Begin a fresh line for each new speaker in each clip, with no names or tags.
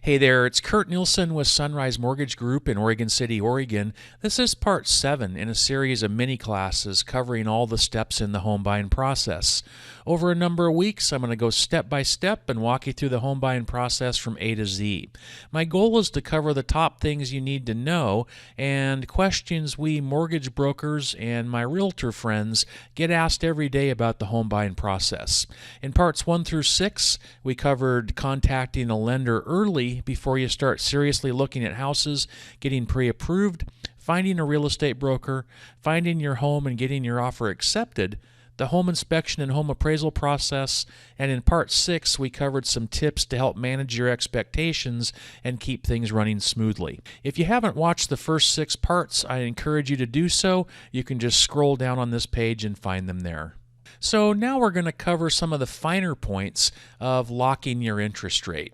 Hey there, it's Kurt Nilsen with Sunrise Mortgage Group in Oregon City, Oregon. This is part 7 in a series of mini classes covering all the steps in the home buying process. Over a number of weeks, I'm going to go step by step and walk you through the home buying process from A to Z. My goal is to cover the top things you need to know and questions we mortgage brokers and my realtor friends get asked every day about the home buying process. In parts 1 through 6, we covered contacting a lender early before you start seriously looking at houses, getting pre-approved, finding a real estate broker, finding your home and getting your offer accepted, the home inspection and home appraisal process, and in part 6 we covered some tips to help manage your expectations and keep things running smoothly. If you haven't watched the first 6 parts, I encourage you to do so. You can just scroll down on this page and find them there. So now we're going to cover some of the finer points of locking your interest rate.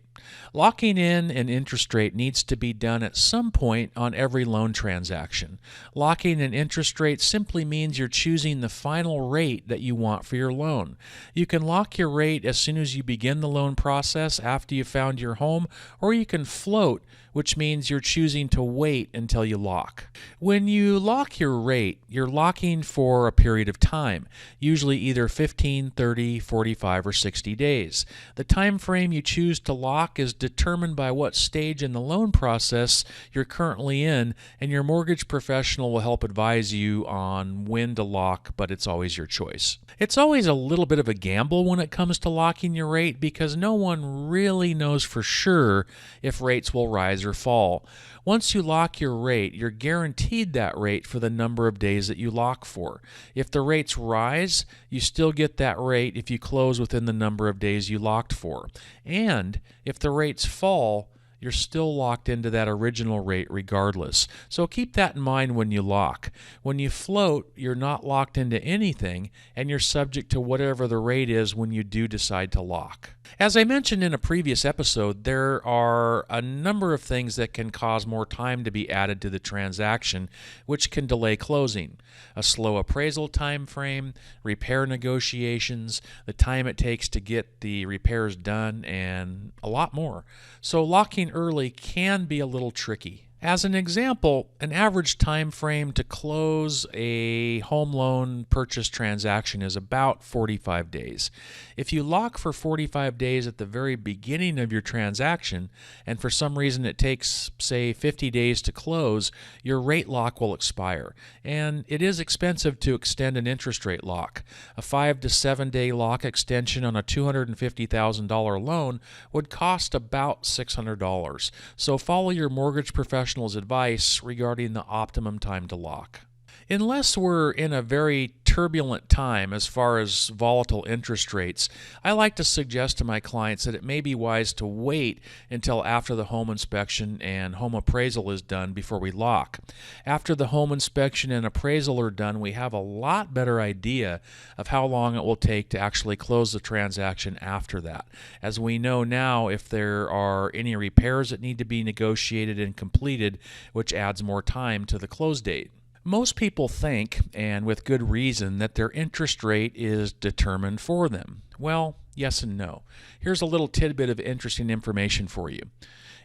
Locking in an interest rate needs to be done at some point on every loan transaction. Locking an interest rate simply means you're choosing the final rate that you want for your loan. You can lock your rate as soon as you begin the loan process after you found your home, or you can float, which means you're choosing to wait until you lock. When you lock your rate, you're locking for a period of time, usually either 15, 30, 45, or 60 days. The time frame you choose to lock is determined by what stage in the loan process you're currently in, and your mortgage professional will help advise you on when to lock, but it's always your choice. It's always a little bit of a gamble when it comes to locking your rate because no one really knows for sure if rates will rise or fall. Once you lock your rate, you're guaranteed that rate for the number of days that you lock for. If the rates rise, you still get that rate if you close within the number of days you locked for. And if the rates fall, you're still locked into that original rate regardless. So keep that in mind when you lock. When you float, you're not locked into anything, and you're subject to whatever the rate is when you do decide to lock. As I mentioned in a previous episode, there are a number of things that can cause more time to be added to the transaction, which can delay closing. A slow appraisal time frame, repair negotiations, the time it takes to get the repairs done, and a lot more. So locking early can be a little tricky. As an example, an average time frame to close a home loan purchase transaction is about 45 days. If you lock for 45 days at the very beginning of your transaction, and for some reason it takes, say, 50 days to close, your rate lock will expire. And it is expensive to extend an interest rate lock. A 5 to 7 day lock extension on a $250,000 loan would cost about $600. So follow your mortgage professional's advice regarding the optimum time to lock. Unless we're in a very turbulent time as far as volatile interest rates, I like to suggest to my clients that it may be wise to wait until after the home inspection and home appraisal is done before we lock. After the home inspection and appraisal are done, we have a lot better idea of how long it will take to actually close the transaction after that, as we know now if there are any repairs that need to be negotiated and completed, which adds more time to the close date. Most people think, and with good reason, that their interest rate is determined for them. Well, yes and no. Here's a little tidbit of interesting information for you.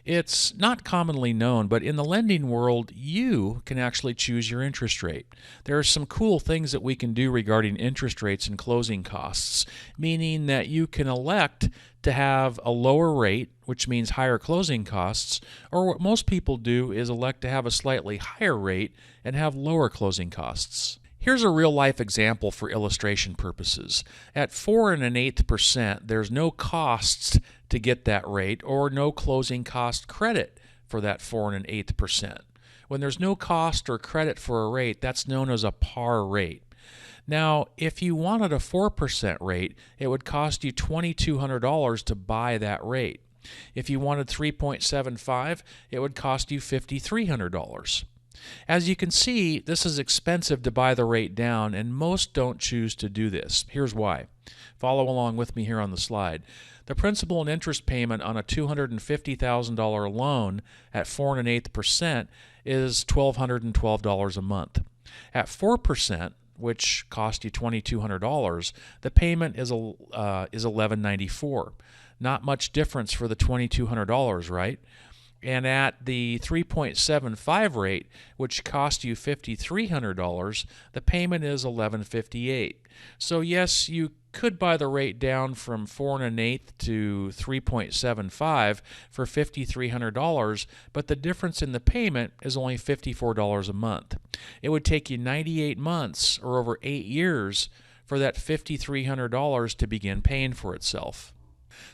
It's not commonly known, but in the lending world, you can actually choose your interest rate. There are some cool things that we can do regarding interest rates and closing costs, meaning that you can elect to have a lower rate, which means higher closing costs, or what most people do is elect to have a slightly higher rate and have lower closing costs. Here's a real-life example for illustration purposes. At 4 1/8%, there's no costs to get that rate or no closing cost credit for that 4 1/8%. When there's no cost or credit for a rate, that's known as a par rate. Now, if you wanted a 4% rate, it would cost you $2,200 to buy that rate. If you wanted 3.75, it would cost you $5,300. As you can see, this is expensive to buy the rate down, and most don't choose to do this. Here's why. Follow along with me here on the slide. The principal and interest payment on a $250,000 loan at 4 1/8% is $1,212 a month. At 4%, which cost you $2,200, the payment is $1,194. Not much difference for the $2,200, right? And at the 3.75 rate, which cost you $5,300, the payment is $1,158. So yes, you could buy the rate down from 4 1/8 to 3.75 for $5,300, but the difference in the payment is only $54 a month. It would take you 98 months, or over 8 years, for that $5,300 to begin paying for itself.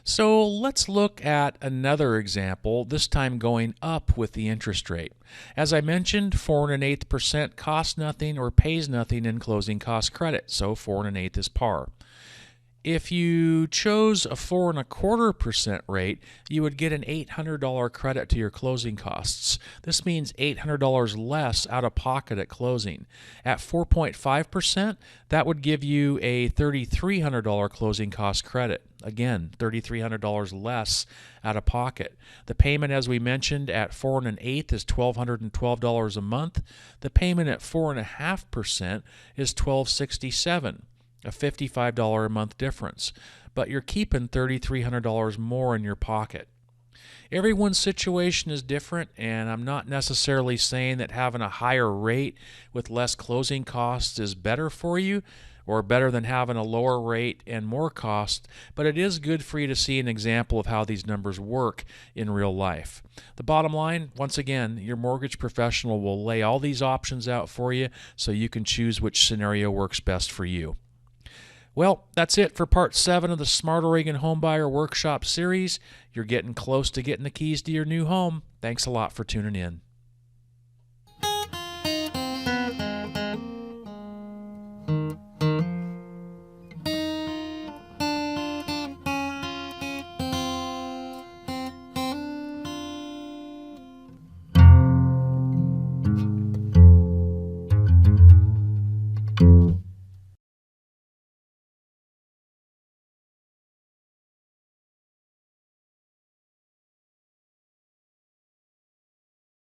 So let's look at another example, this time going up with the interest rate. As I mentioned, 4 1/8% costs nothing or pays nothing in closing cost credit, so 4 1/8 is par. If you chose a 4 1/4% rate, you would get an $800 credit to your closing costs. This means $800 less out of pocket at closing. At 4.5%, that would give you a $3,300 closing cost credit. Again, $3,300 less out of pocket. The payment, as we mentioned, at 4 1/8 is $1,212 a month. The payment at 4.5% is $1,267. A $55 a month difference, but you're keeping $3,300 more in your pocket. Everyone's situation is different, and I'm not necessarily saying that having a higher rate with less closing costs is better for you or better than having a lower rate and more cost, but it is good for you to see an example of how these numbers work in real life. The bottom line, once again, your mortgage professional will lay all these options out for you so you can choose which scenario works best for you. Well, that's it for part 7 of the Smart Oregon Homebuyer Workshop series. You're getting close to getting the keys to your new home. Thanks a lot for tuning in.